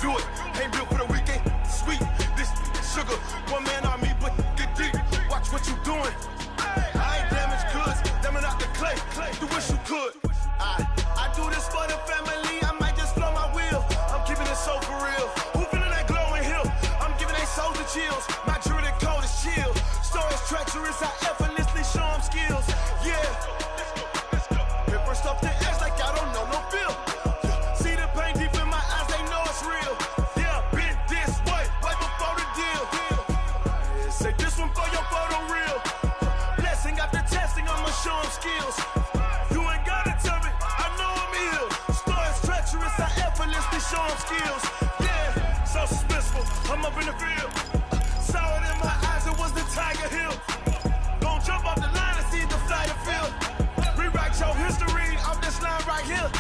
do it. Ain't built for the weekend. Sweet, this sugar. One man on me, but get deep. Watch what you doing. I ain't damaged goods. Damn out the clay. You wish you could. I do this for the family. I might just flow my wheel. I'm keeping it so for real. Who feeling that glowing hill? I'm giving they souls the chills. My jewelry code is chill. Stories treacherous. I effortlessly show them skills. Yeah. Paper stuff the edge like I don't know no feel. See the pain deep in my eyes, they know it's real. Yeah, been this way before the deal. Say this one for your photo reel. Blessing after testing, I'ma show them skills. You ain't gotta tell me, I know I'm ill. Stories treacherous, I effortlessly show them skills. Yeah, so suspenseful, I'm up in the field. Saw it in my eyes, it was the Tiger Hill. Gon' jump off the line and see the flight of field. Rewrite your history off this line right here.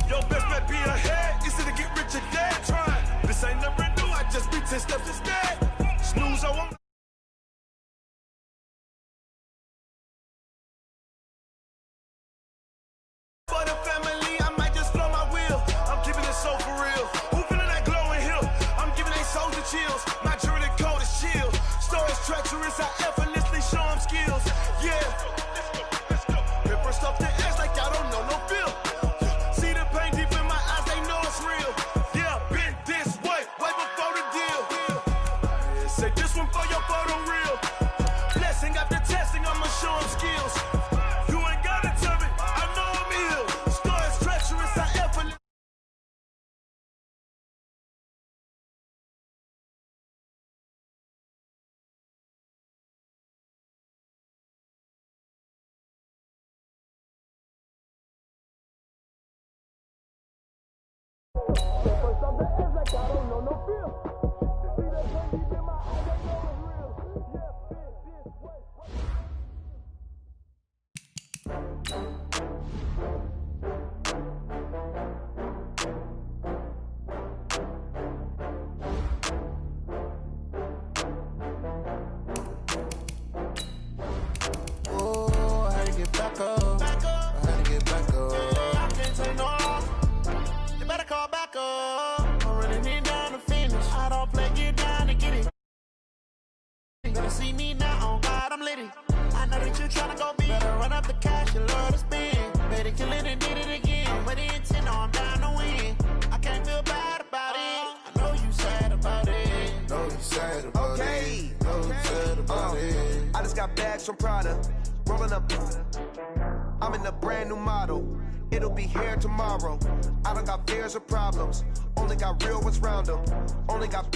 Your best bet be ahead, easy to get rich or dead. Trying, this ain't never new, I just be 10 steps instead. Snooze, I won't. For the family, I might just flow my wheel. I'm keeping it so for real. Who feeling that glowing hill? I'm giving they souls the chills. My jewelry code is chill. Stories treacherous, I effortlessly show them skills. Yeah. Paper stuff the edge like I don't know no feel. See the pain deep in my eyes, they know it's real. Yeah, been this way before the deal. Say this one for your photo reel. Blessing after testing, I'ma show them skills. You ain't gotta tell me, I know I'm ill. Stories treacherous, I effortlessly. First off the edge like I don't know no feel. See that pain deep in my eyes, they know it's real. Yeah, been this way. Oh, I had to get back up. I had to get back up. I can't take no longer. You better call back up. I'm running it down to finish. I don't play, get down to get it. You better see me now, oh God, I'm litty. I know that you're trying to go big. Better run up the cash, you love to spend. Better kill it and did it again. I'm with the intent, no, I'm down to win. I can't feel bad about it. I know you sad about it. Know you sad about it. Know you sad about it. I just got bags from Prada, rolling up. I'm in a brand new model. It'll be here tomorrow. I don't got fears or problems. Only got real ones round them. Only got.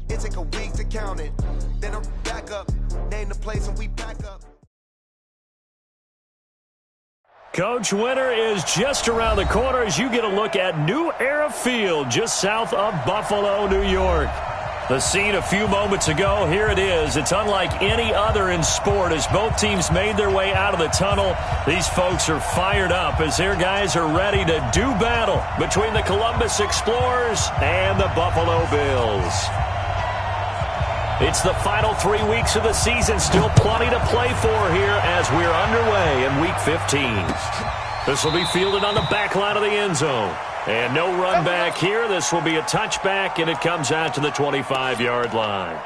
It take a week to count it. Then I'm back up. Name the place and we back up. Coach, winter is just around the corner as you get a look at New Era Field just south of Buffalo, New York. The scene a few moments ago, here it is. It's unlike any other in sport as both teams made their way out of the tunnel. These folks are fired up as their guys are ready to do battle between the Columbus Explorers and the Buffalo Bills. It's the final 3 weeks of the season. Still plenty to play for here as we're underway in Week 15. This will be fielded on the back line of the end zone. And no run back here. This will be a touchback, and it comes out to the 25-yard line.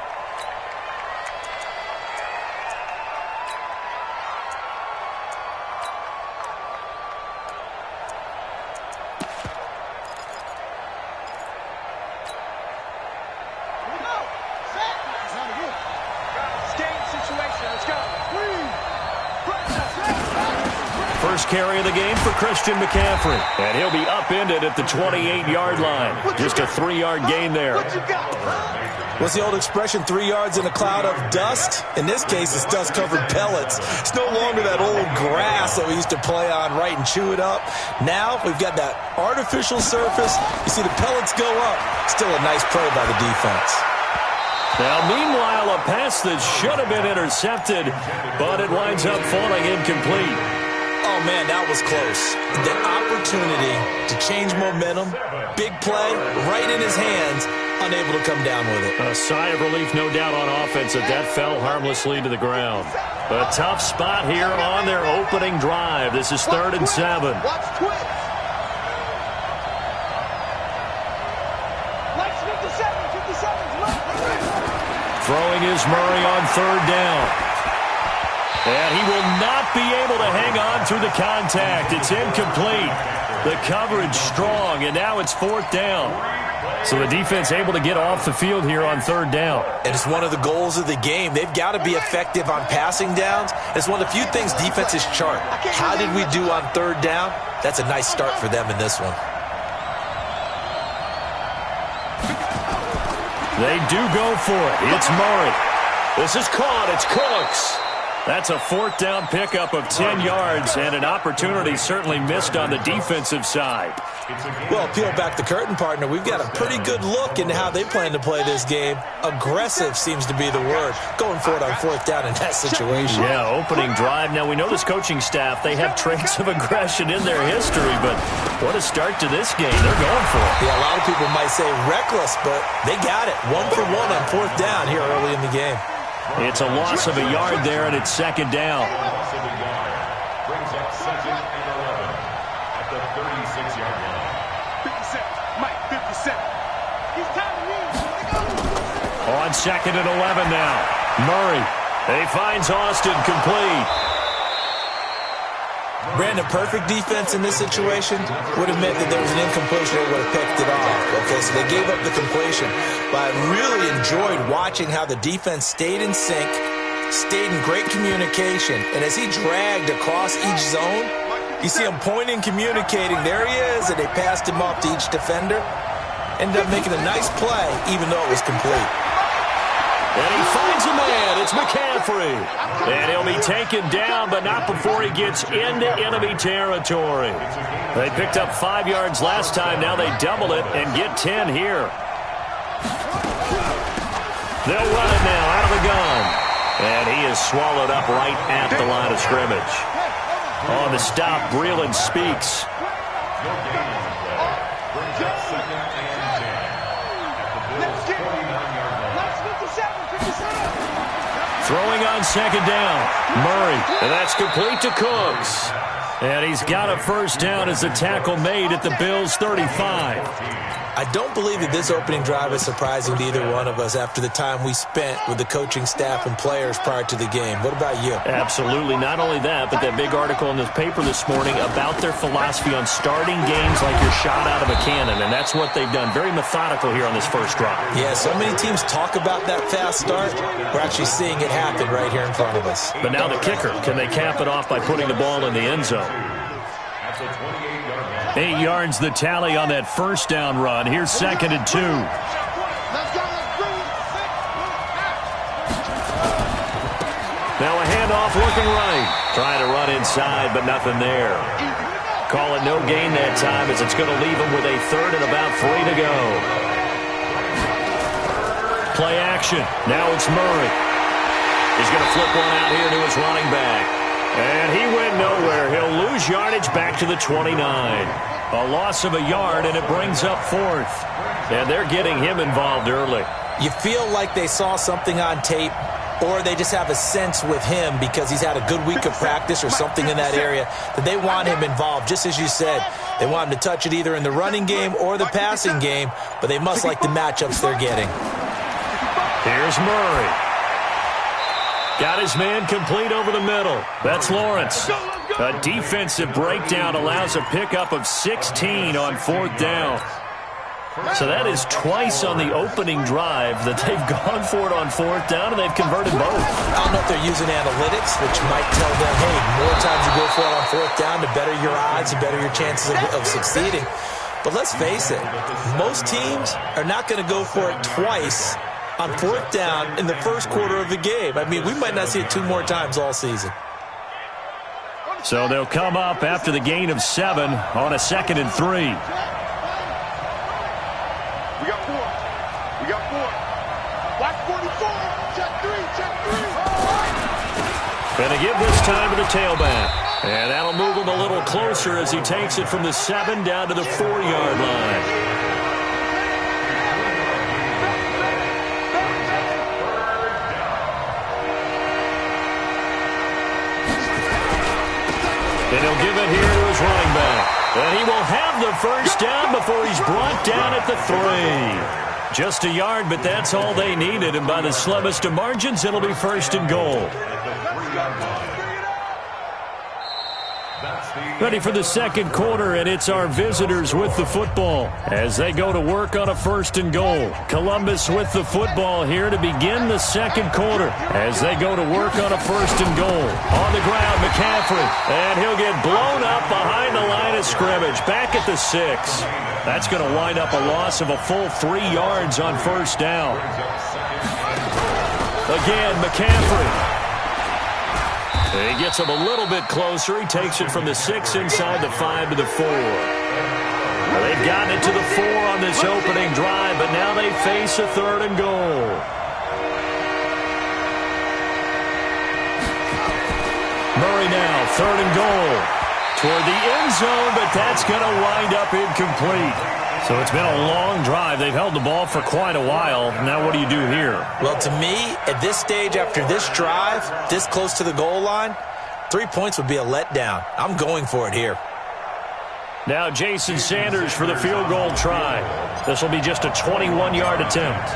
First carry of the game for Christian McCaffrey. And he'll be upended at the 28-yard line. Just a 3-yard gain there. What's the old expression, 3 yards in a cloud of dust? In this case, it's dust-covered pellets. It's no longer that old grass that we used to play on, right, and chew it up. Now we've got that artificial surface. You see the pellets go up. Still a nice play by the defense. Now, meanwhile, a pass that should have been intercepted, but it winds up falling incomplete. Oh, man, that was close. The opportunity to change momentum, big play, right in his hands, unable to come down with it. A sigh of relief, no doubt, on offense that fell harmlessly to the ground. A tough spot here on their opening drive. This is 3rd and 7. Throwing is Murray on third down. And he will not be able to hang on through the contact. It's incomplete. The coverage strong, and now it's fourth down. So the defense able to get off the field here on third down. And it's one of the goals of the game. They've got to be effective on passing downs. It's one of the few things defenses chart. How did we do on third down? That's a nice start for them in this one. They do go for it. It's Murray. This is caught. It's Cooks. That's a fourth down pickup of 10 yards and an opportunity certainly missed on the defensive side. Well, peel back the curtain, partner. We've got a pretty good look into how they plan to play this game. Aggressive seems to be the word. Going for it on fourth down in that situation. Yeah, opening drive. Now, we know this coaching staff, they have traits of aggression in their history, but what a start to this game. They're going for it. Yeah, a lot of people might say reckless, but they got it. 1 for 1 on fourth down here early in the game. It's a loss of a yard there, and it's second down. Brings up second and 11 at the 36-yard line. 57, Mike, 57. He's On second and 11 now. Murray. He finds Austin complete. Brandon, perfect defense in this situation would have meant that there was an incompletion. They would have picked it off. Okay, so they gave up the completion. But I really enjoyed watching how the defense stayed in sync, stayed in great communication. And as he dragged across each zone, you see him pointing, communicating. There he is, and they passed him off to each defender. Ended up making a nice play, even though it was complete. And he finds a man. It's McCaffrey. And he'll be taken down, but not before he gets into enemy territory. They picked up 5 yards last time. Now they double it and get 10 here. They'll run it now out of the gun. And he is swallowed up right at the line of scrimmage. On the stop, Breeland speaks. Your game on the play brings up second and 10 at the Bills' 49-yard line. Throwing on second down. Murray. And that's complete to Cooks. And he's got a first down as the tackle made at the Bills' 35. I don't believe that this opening drive is surprising to either one of us after the time we spent with the coaching staff and players prior to the game. What about you? Absolutely. Not only that, but that big article in the paper this morning about their philosophy on starting games like you're shot out of a cannon, and that's what they've done. Very methodical here on this first drive. Yeah, so many teams talk about that fast start. We're actually seeing it happen right here in front of us. But now the kicker, can they cap it off by putting the ball in the end zone? That's a 28-yard line. 8 yards the tally on that first down run. Here's second and 2. Let's go, let's bring it. Now a handoff looking right. Trying to run inside, but nothing there. Call it no gain that time as it's going to leave him with a third and about 3 to go. Play action. Now it's Murray. He's going to flip one out here to his running back. And he went nowhere. He'll lose yardage back to the 29. A loss of a yard, and it brings up fourth. And they're getting him involved early. You feel like they saw something on tape, or they just have a sense with him because he's had a good week of practice or something in that area that they want him involved. Just as you said, they want him to touch it either in the running game or the passing game, but they must like the matchups they're getting. Here's Murray. Got his man complete over the middle. That's Lawrence. A defensive breakdown allows a pickup of 16 on fourth down. So that is twice on the opening drive that they've gone for it on fourth down, and they've converted both. I don't know if they're using analytics, which might tell them, hey, more times you go for it on fourth down, the better your odds, the better your chances of succeeding. But let's face it, most teams are not going to go for it twice on fourth down in the first quarter of the game. I mean, we might not see it 2 more times all season. So they'll come up after the gain of 7 on a second and 3. We got 4. We got 4. Watch 44. Check 3. Check 3. And they give this time to the tailback. And that'll move him a little closer as he takes it from the 7 down to the 4-yard line. And he'll give it here to his running back. And he will have the first down before he's brought down at the 3. Just a yard, but that's all they needed. And by the slimmest of margins, it'll be first and goal. Ready for the second quarter, and it's our visitors with the football as they go to work on a first and goal. Columbus with the football here to begin the second quarter as they go to work on a first and goal. On the ground, McCaffrey, and he'll get blown up behind the line of scrimmage, back at the 6. That's going to wind up a loss of a full 3 yards on first down. Again, McCaffrey. He gets him a little bit closer. He takes it from the 6 inside the 5 to the 4. Well, they've gotten it to the 4 on this opening drive, but now they face a third and goal. Murray now, third and goal. Toward the end zone, but that's going to wind up incomplete. So it's been a long drive. They've held the ball for quite a while. Now what do you do here? Well, to me, at this stage, after this drive, this close to the goal line, 3 points would be a letdown. I'm going for it here. Now Jason Sanders for the field goal try. This will be just a 21-yard attempt.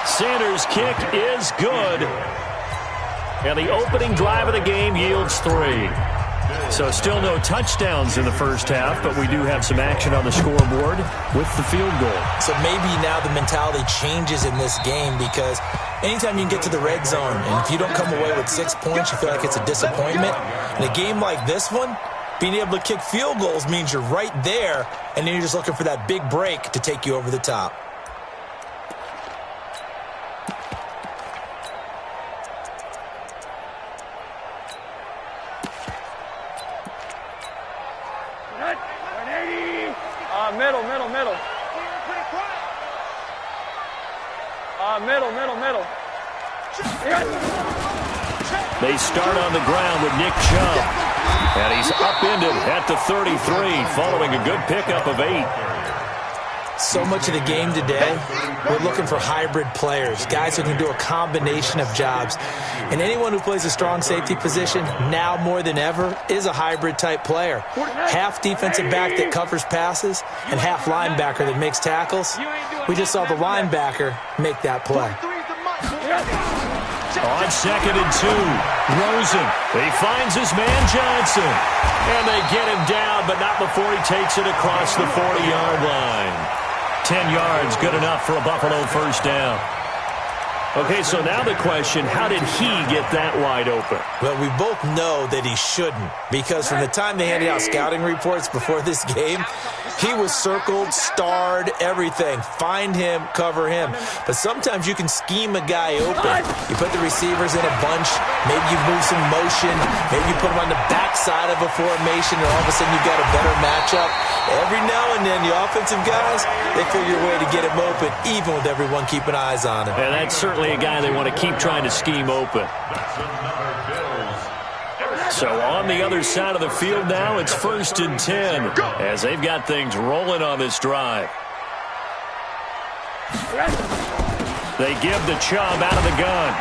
Sanders' kick is good. And the opening drive of the game yields 3. So still no touchdowns in the first half, but we do have some action on the scoreboard with the field goal. So maybe now the mentality changes in this game because anytime you can get to the red zone, and if you don't come away with 6 points, you feel like it's a disappointment. In a game like this one, being able to kick field goals means you're right there, and then you're just looking for that big break to take you over the top. Middle. They start on the ground with Nick Chubb. And he's upended at the 33 following a good pickup of 8. So much of the game today, we're looking for hybrid players, guys who can do a combination of jobs. And anyone who plays a strong safety position, now more than ever, is a hybrid-type player. Half defensive back that covers passes and half linebacker that makes tackles. We just saw the linebacker make that play. On 2nd and 2, Rosen. He finds his man Johnson. And they get him down, but not before he takes it across the 40-yard line. 10 yards, good enough for a Buffalo first down. Okay, so now the question, how did he get that wide open? Well, we both know that he shouldn't, because from the time they handed out scouting reports before this game, he was circled, starred, everything. Find him, cover him. But sometimes you can scheme a guy open. You put the receivers in a bunch. Maybe you move some motion. Maybe you put them on the backside of a formation, and all of a sudden you've got a better matchup. Every now and then, the offensive guys, they figure a way to get him open, even with everyone keeping eyes on him. And that's certainly a guy they want to keep trying to scheme open. So on the other side of the field now, it's 1st and 10 as they've got things rolling on this drive. They give the Chubb out of the gun.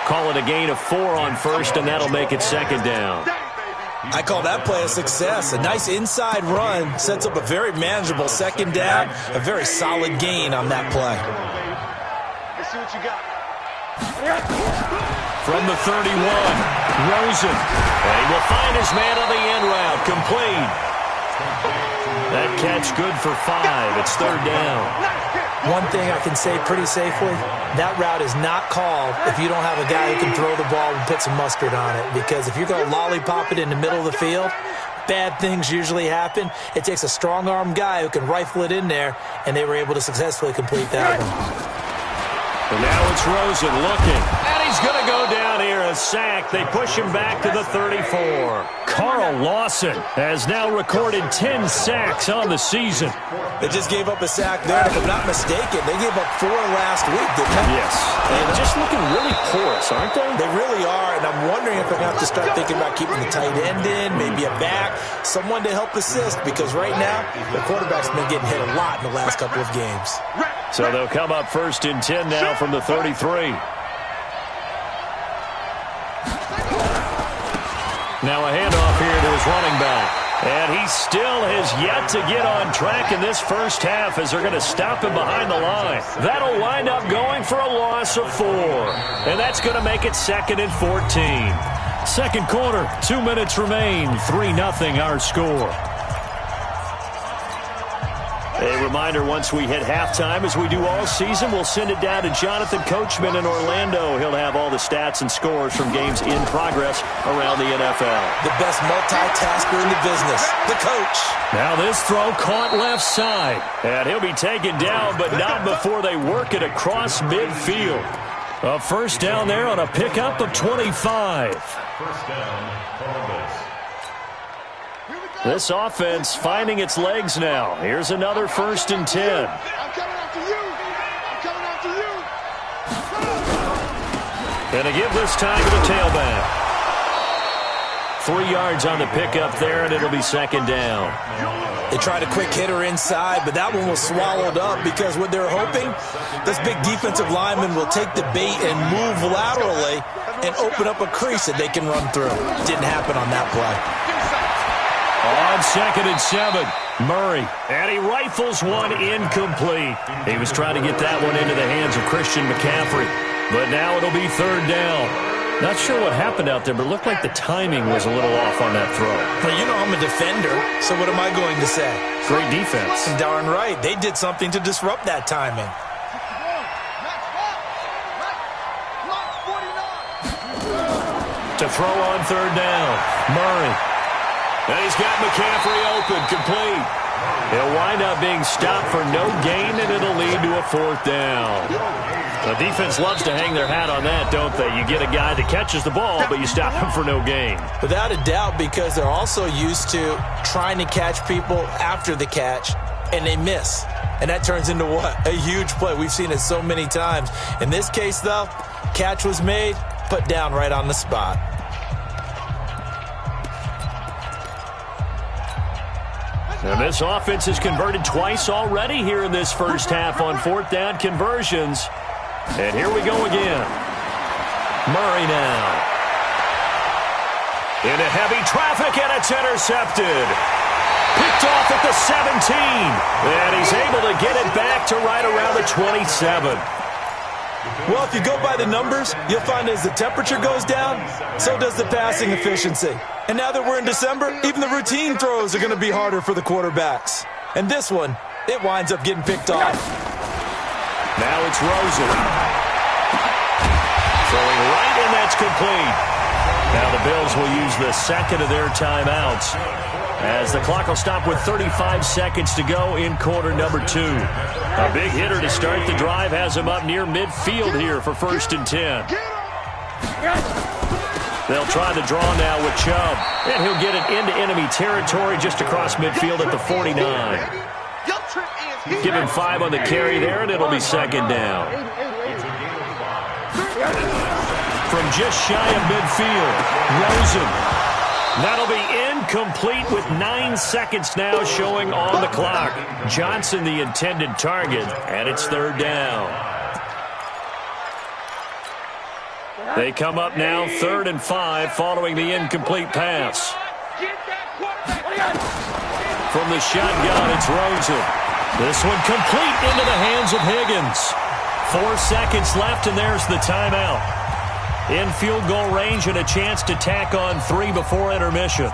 Call it a gain of 4 on first, and that'll make it 2nd down. I call that play a success. A nice inside run sets up a very manageable 2nd down, a very solid gain on that play. Let's see what you got. From the 31, Rosen. And he will find his man on the end route, complete. That catch good for 5. It's 3rd down. One thing I can say pretty safely, that route is not called if you don't have a guy who can throw the ball and put some mustard on it. Because if you're going to lollipop it in the middle of the field, bad things usually happen. It takes a strong-arm guy who can rifle it in there, and they were able to successfully complete that one. And now it's Rosen looking. And he's going to go down here, a sack. They push him back to the 34. Carl Lawson has now recorded 10 sacks on the season. They just gave up a sack there. If I'm not mistaken, they gave up 4 last week, didn't they? Yes. They're just looking really porous, aren't they? They really are, and I'm wondering if they're going to have to start thinking about keeping the tight end in, maybe a back, someone to help assist, because right now, the quarterback's been getting hit a lot in the last couple of games. So they'll come up 1st and 10 now from the 33. Now a handoff here to his running back. And he still has yet to get on track in this first half as they're going to stop him behind the line. That'll wind up going for a loss of 4. And that's going to make it 2nd and 14. Second quarter, 2 minutes remain. 3-0 our score. A reminder, once we hit halftime, as we do all season, we'll send it down to Jonathan Coachman in Orlando. He'll have all the stats and scores from games in progress around the NFL. The best multitasker in the business, the coach. Now this throw caught left side. And he'll be taken down, but not before they work it across midfield. A first down there on a pickup of 25. First down, Columbus. This offense finding its legs now. Here's another 1st and 10. I'm coming after you. I'm coming after you. Going to give this time to the tailback. 3 yards on the pickup there, and it'll be 2nd down. They tried a quick hitter inside, but that one was swallowed up because what they're hoping, this big defensive lineman will take the bait and move laterally and open up a crease that they can run through. Didn't happen on that play. On 2nd and 7, Murray. And he rifles one incomplete. He was trying to get that one into the hands of Christian McCaffrey. But now it'll be 3rd down. Not sure what happened out there, but it looked like the timing was a little off on that throw. Well, you know I'm a defender, so what am I going to say? Great defense. Darn right. They did something to disrupt that timing. To throw on 3rd down, Murray. And he's got McCaffrey open, complete. He'll wind up being stopped for no gain, and it'll lead to a 4th down. The defense loves to hang their hat on that, don't they? You get a guy that catches the ball, but you stop him for no gain. Without a doubt, because they're also used to trying to catch people after the catch, and they miss. And that turns into what? A huge play. We've seen it so many times. In this case, though, catch was made, put down right on the spot. And this offense has converted twice already here in this first half on 4th down conversions. And here we go again. Murray now. Into heavy traffic, and it's intercepted. Picked off at the 17. And he's able to get it back to right around the 27. Well, if you go by the numbers, you'll find as the temperature goes down, so does the passing efficiency. And now that we're in December, even the routine throws are going to be harder for the quarterbacks. And this one, it winds up getting picked off. Now it's Rosen. Throwing right, and that's complete. Now the Bills will use the 2nd of their timeouts as the clock will stop with 35 seconds to go in quarter number 2. A big hitter to start the drive has him up near midfield here for 1st and 10. They'll try the draw now with Chubb, and he'll get it into enemy territory just across midfield at the 49. Give him 5 on the carry there, and it'll be 2nd down. From just shy of midfield, Rosen. That'll be incomplete with 9 seconds now showing on the clock. Johnson the intended target, and it's 3rd down. They come up now 3rd and 5 following the incomplete pass. From the shotgun, it's Rosen. This one complete into the hands of Higgins. 4 seconds left, and there's the timeout. In field goal range and a chance to tack on 3 before intermission.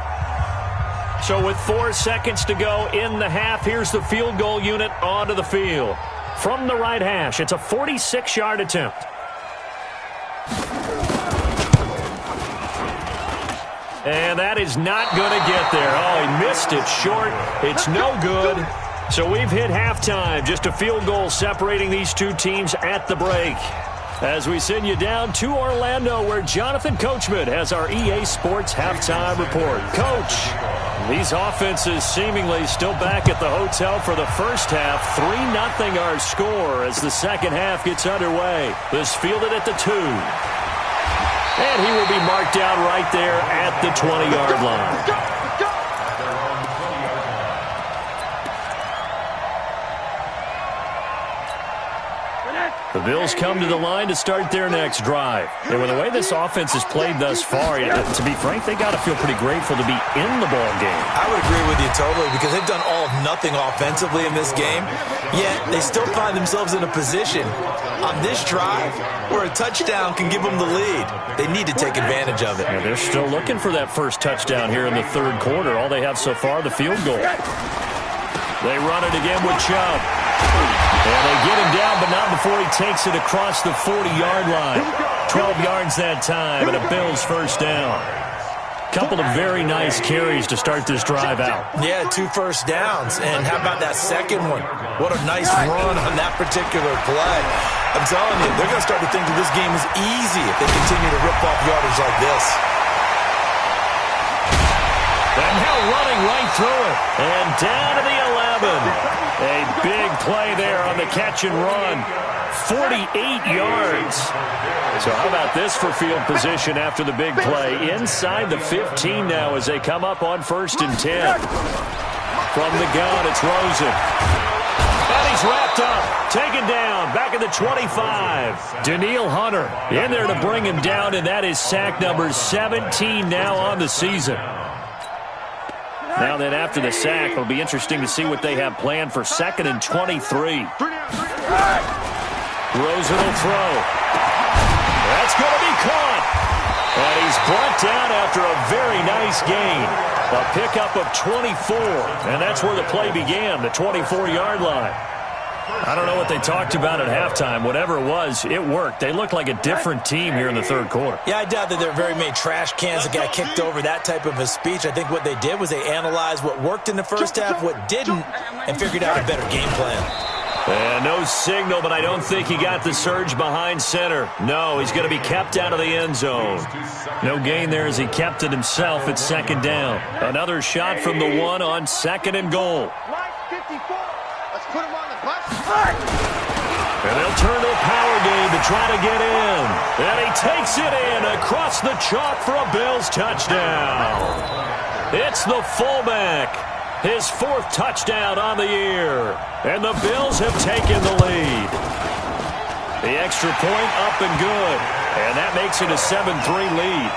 So with 4 seconds to go in the half, here's the field goal unit onto the field. From the right hash, it's a 46-yard attempt. And that is not going to get there. Oh, he missed it short. It's no good. So we've hit halftime. Just a field goal separating these two teams at the break. As we send you down to Orlando, where Jonathan Coachman has our EA Sports halftime report. Coach, these offenses seemingly still back at the hotel for the first half. 3-0 our score as the second half gets underway. This fielded at the 2. And he will be marked down right there at the 20-yard line. The Bills come to the line to start their next drive. And with the way this offense has played thus far, to be frank, they got to feel pretty grateful to be in the ball game. I would agree with you totally because they've done all of nothing offensively in this game, yet they still find themselves in a position on this drive where a touchdown can give them the lead. They need to take advantage of it. Yeah, they're still looking for that first touchdown here in the third quarter. All they have so far, the field goal. They run it again with Chubb. And they get him down, but not before he takes it across the 40-yard line. 12 yards that time, and a Bills first down. Couple of very nice carries to start this drive out. Yeah, 2 first downs. And how about that second one? What a nice run on that particular play. I'm telling you, they're going to start to think that this game is easy if they continue to rip off yardage like this. And now running right through it. And down to the 11. A big play there on the catch and run. 48 yards. So how about this for field position after the big play? Inside the 15 now as they come up on 1st and 10. From the gun, it's Rosen. And he's wrapped up. Taken down. Back at the 25. Danielle Hunter in there to bring him down, and that is sack number 17 now on the season. Now then, after the sack, it'll be interesting to see what they have planned for 2nd and 23. Rosen will throw. That's going to be caught. And he's brought down after a very nice gain. A pickup of 24. And that's where the play began, the 24-yard line. I don't know what they talked about at halftime. Whatever it was, it worked. They look like a different team here in the third quarter. Yeah, I doubt that there are very many trash cans that got kicked over, that type of a speech. I think what they did was they analyzed what worked in the first half, what didn't, and figured out a better game plan. And no signal, but I don't think he got the surge behind center. No, he's going to be kept out of the end zone. No gain there as he kept it himself at 2nd down. Another shot from the 1 on 2nd and goal. Let's put him on the bus. And they'll turn to a power game to try to get in. And he takes it in across the chalk for a Bills touchdown. It's the fullback. His 4th touchdown on the year. And the Bills have taken the lead. The extra point up and good. And that makes it a 7-3 lead.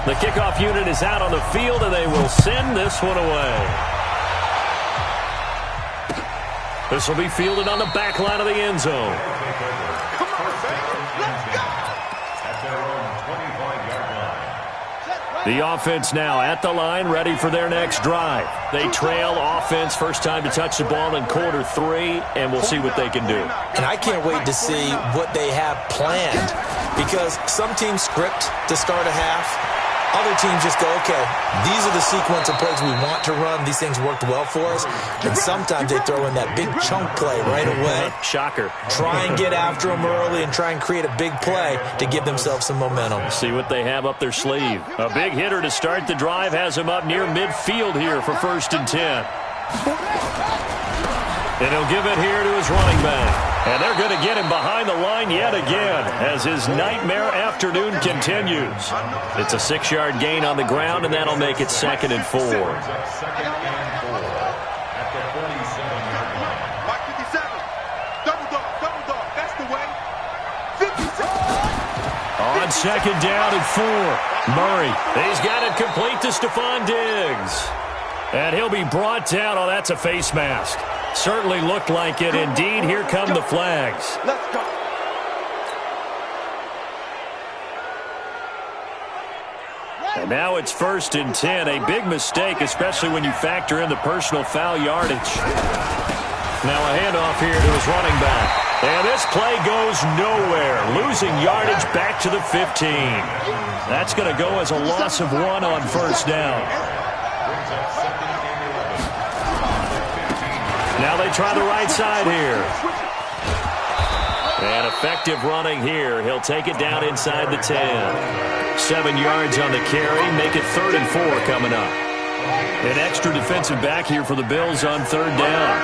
The kickoff unit is out on the field, and they will send this one away. This will be fielded on the back line of the end zone. Come on, let's go. The offense now at the line, ready for their next drive. They trail offense, first time to touch the ball in quarter 3, and we'll see what they can do. And I can't wait to see what they have planned, because some teams script to start a half. Other teams just go, okay, these are the sequence of plays we want to run. These things worked well for us. And sometimes they throw in that big chunk play right away. Shocker. Try and get after them early and try and create a big play to give themselves some momentum. See what they have up their sleeve. A big hitter to start the drive has him up near midfield here for 1st and 10. And he'll give it here to his running back. And they're going to get him behind the line yet again as his nightmare afternoon continues. It's a 6-yard gain on the ground, and that'll make it 2nd and 4. Mike 57. Double dog. That's the way. 57. On 2nd down and 4. Murray, he's got it complete to Stephon Diggs. And he'll be brought down. Oh, that's a face mask. Certainly looked like it. Indeed, here come the flags. Let's go. And now it's 1st and 10. A big mistake, especially when you factor in the personal foul yardage. Now a handoff here to his running back. And this play goes nowhere. Losing yardage back to the 15. That's going to go as a loss of 1 on 1st down. Now they try the right side here. And effective running here. He'll take it down inside the 10. 7 yards on the carry. Make it 3rd and 4 coming up. An extra defensive back here for the Bills on 3rd down.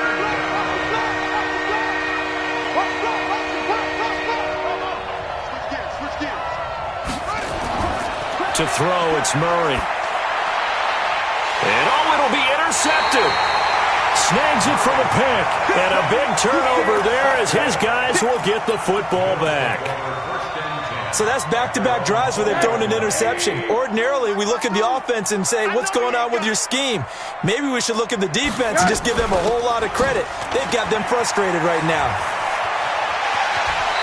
To throw, it's Murray. And it'll be intercepted. intercepted. Snags it for the pick. And a big turnover there as his guys will get the football back. So that's back-to-back drives where they've thrown an interception. Ordinarily, we look at the offense and say, what's going on with your scheme? Maybe we should look at the defense and just give them a whole lot of credit. They've got them frustrated right now.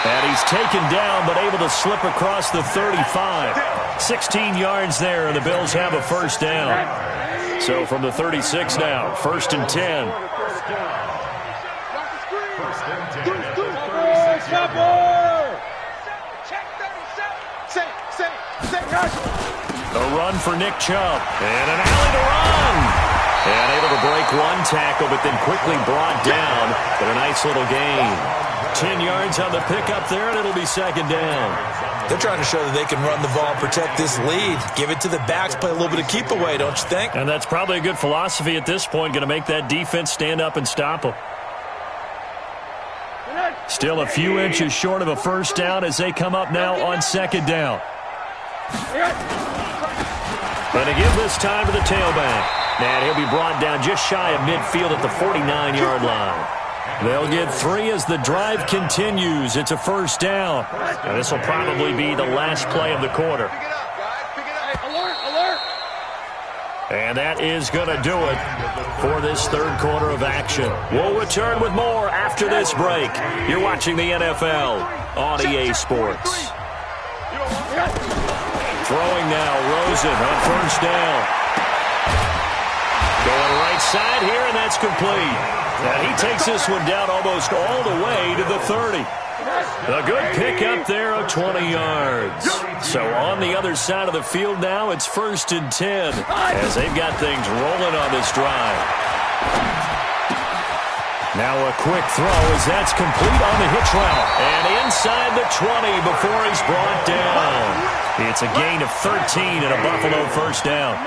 And he's taken down but able to slip across the 35. 16 yards there, and the Bills have a first down. So from the 36 now, 1st and 10. A run for Nick Chubb. And an alley to run. And able to break one tackle, but then quickly brought down. But a nice little gain. 10 yards on the pickup there, and it'll be 2nd down. They're trying to show that they can run the ball and protect this lead. Give it to the backs, play a little bit of keep away, don't you think? And that's probably a good philosophy at this point, going to make that defense stand up and stop them. Still a few inches short of a first down as they come up now on 2nd down. And to give this time to the tailback. And he'll be brought down just shy of midfield at the 49-yard line. They'll get 3 as the drive continues. It's a first down. And this will probably be the last play of the quarter. And that is going to do it for this 3rd quarter of action. We'll return with more after this break. You're watching the NFL on EA Sports. Throwing now, Rosen on first down. Going right side here, and that's complete. And he takes this one down almost all the way to the 30. A good pickup there of 20 yards. So on the other side of the field now, it's 1st and 10 as they've got things rolling on this drive. Now a quick throw as that's complete on the hitch route. And inside the 20 before he's brought down. It's a gain of 13 and a Buffalo first down.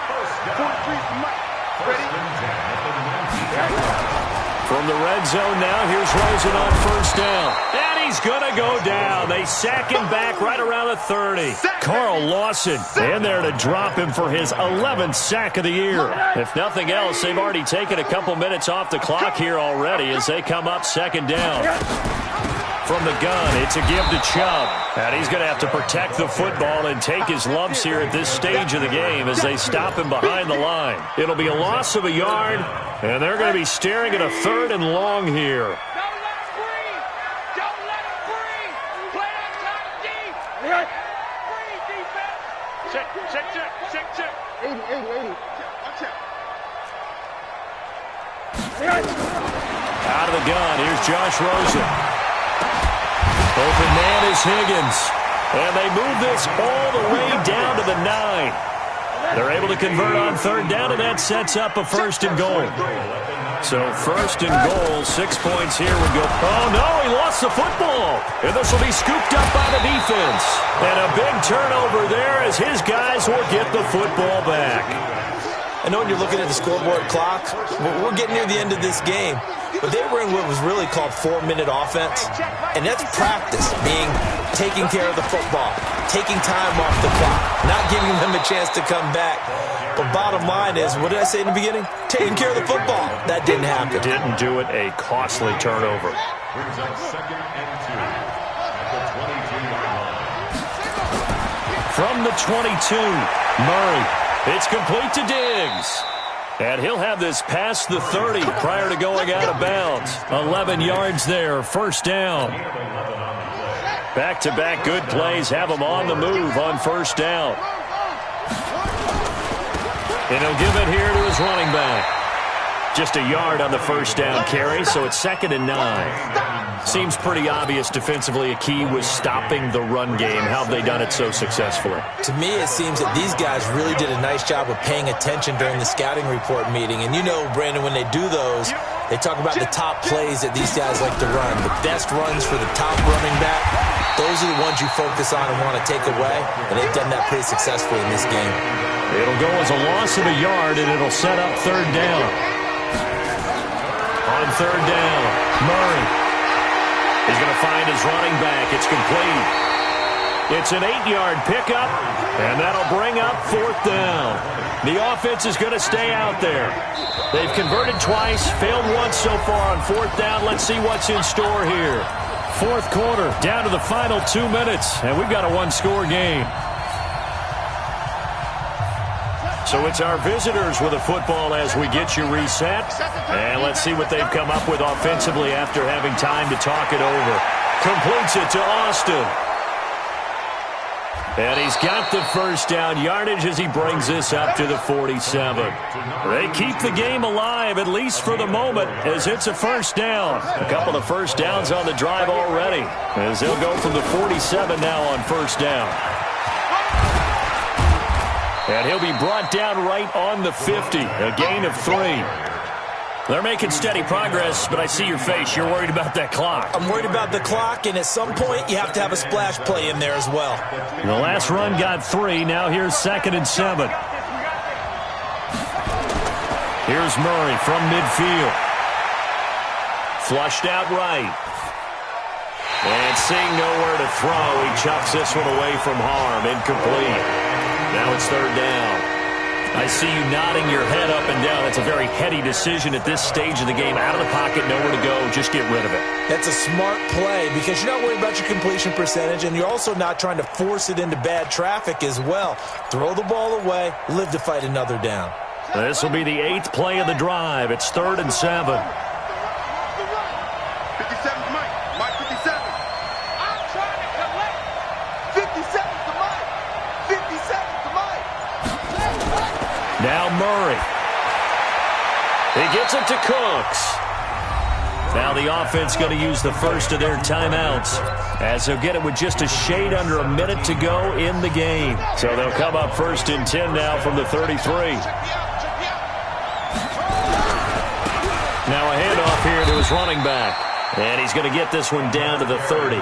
From the red zone now, here's Rosen on first down. And he's going to go down. They sack him back right around the 30. Carl Lawson in there to drop him for his 11th sack of the year. If nothing else, they've already taken a couple minutes off the clock here already as they come up 2nd down. From the gun, it's a give to Chubb. And he's going to have to protect the football and take his lumps here at this stage of the game as they stop him behind the line. It'll be a loss of a yard, and they're going to be staring at a 3rd and long here. Don't let him breathe. Don't let him breathe. Play on top deep. Breathe, defense. Check. 80. Watch out. Out of the gun, here's Josh Rosen. Open man is Higgins. And they move this all the way down to the 9. They're able to convert on 3rd down, and that sets up a 1st and goal. So 1st and goal, 6 points here would go. Oh, no, he lost the football. And this will be scooped up by the defense. And a big turnover there as his guys will get the football back. I know when you're looking at the scoreboard clock, we're getting near the end of this game. But they were in what was really called 4-minute offense. And that's practice, being taking care of the football, taking time off the clock, not giving them a chance to come back. But bottom line is, what did I say in the beginning? Taking care of the football. That didn't happen. Didn't do it, a costly turnover. Brings up 2nd and 2 at the 22-yard line. From the 22, Murray. It's complete to Diggs. And he'll have this past the 30 prior to going out of bounds. 11 yards there, first down. Back-to-back good plays have him on the move on first down. And he'll give it here to his running back. Just a yard on the first down carry, so it's 2nd and 9. Seems pretty obvious defensively a key was stopping the run game. How have they done it so successfully? To me, it seems that these guys really did a nice job of paying attention during the scouting report meeting. And you know, Brandon, when they do those, they talk about the top plays that these guys like to run. The best runs for the top running back, those are the ones you focus on and want to take away. And they've done that pretty successfully in this game. It'll go as a loss of a yard, and it'll set up 3rd down. On 3rd down, Murray. He's going to find his running back. It's complete. It's an 8-yard pickup, and that'll bring up 4th down. The offense is going to stay out there. They've converted twice, failed once so far on 4th down. Let's see what's in store here. 4th quarter, down to the final 2 minutes, and we've got a one-score game. So it's our visitors with the football as we get you reset. And let's see what they've come up with offensively after having time to talk it over. Completes it to Austin. And he's got the first down yardage as he brings this up to the 47. They keep the game alive, at least for the moment, as it's a first down. A couple of first downs on the drive already, as they'll go from the 47 now on first down. And he'll be brought down right on the 50, a gain of 3. They're making steady progress, but I see your face. You're worried about that clock. I'm worried about the clock, and at some point, you have to have a splash play in there as well. The last run got 3. Now here's 2nd and 7. Here's Murray from midfield. Flushed out right. And seeing nowhere to throw, he chucks this one away from harm. Incomplete. Now it's 3rd down. I see you nodding your head up and down. It's a very heady decision at this stage of the game. Out of the pocket, nowhere to go. Just get rid of it. That's a smart play because you're not worried about your completion percentage, and you're also not trying to force it into bad traffic as well. Throw the ball away, live to fight another down. This will be the 8th play of the drive. It's 3rd and 7. 57's Mike. Mike 57. I'm trying to collect. 57's to Mike. 57's to Mike. Now Murray. He gets it to Cooks. Now the offense going to use the first of their timeouts as they'll get it with just a shade under a minute to go in the game. So they'll come up 1st and 10 now from the 33. Now a handoff here to his running back. And he's going to get this one down to the 30.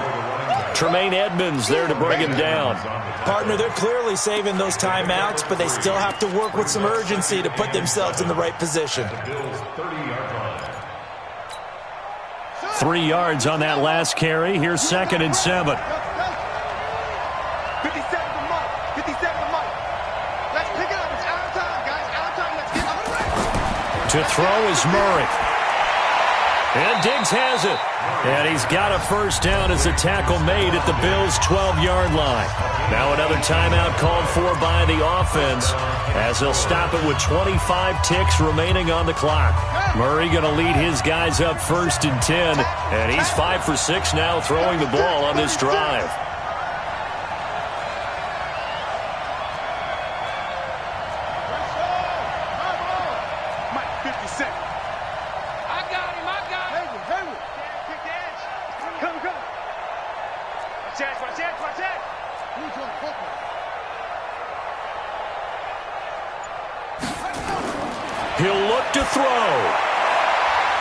Tremaine Edmonds there to bring him down. Partner, they're clearly saving those timeouts, but they still have to work with some urgency to put themselves in the right position. 3 yards on that last carry. Here's 2nd and 7. 57 to Mike. 57 to Mike. Let's pick it up. It's out of time, guys. Out of time. Let's get up. To throw is Murray. And Diggs has it. And he's got a first down as a tackle made at the Bills' 12-yard line. Now another timeout called for by the offense as they'll stop it with 25 ticks remaining on the clock. Murray going to lead his guys up 1st and 10. And he's 5 for 6 now throwing the ball on this drive. Mike 57. I got him. Hayward. Kick the edge. Come. Watch that. He'll look to throw.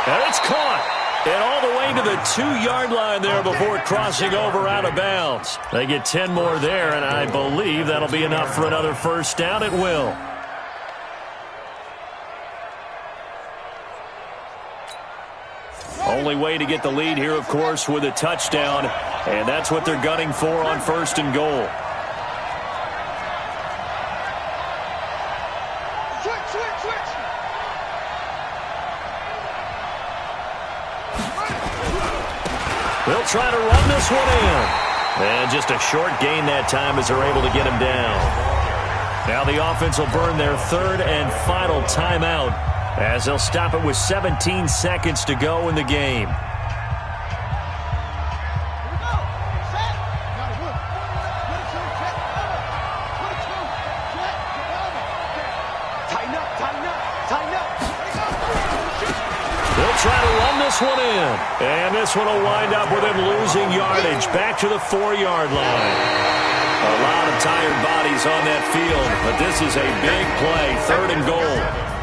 And it's caught. And all the way to the 2-yard line there before crossing over out of bounds. They get 10 more there, and I believe that'll be enough for another first down. It will. Only way to get the lead here, of course, with a touchdown. And that's what they're gunning for on 1st and goal. Switch. They'll try to run this one in. And just a short gain that time as they're able to get him down. Now the offense will burn their 3rd and final timeout as they'll stop it with 17 seconds to go in the game. They'll try to run this one in. And this one will wind up with him losing yardage back to the 4-yard line. A lot of tired bodies on that field, but this is a big play, 3rd and goal.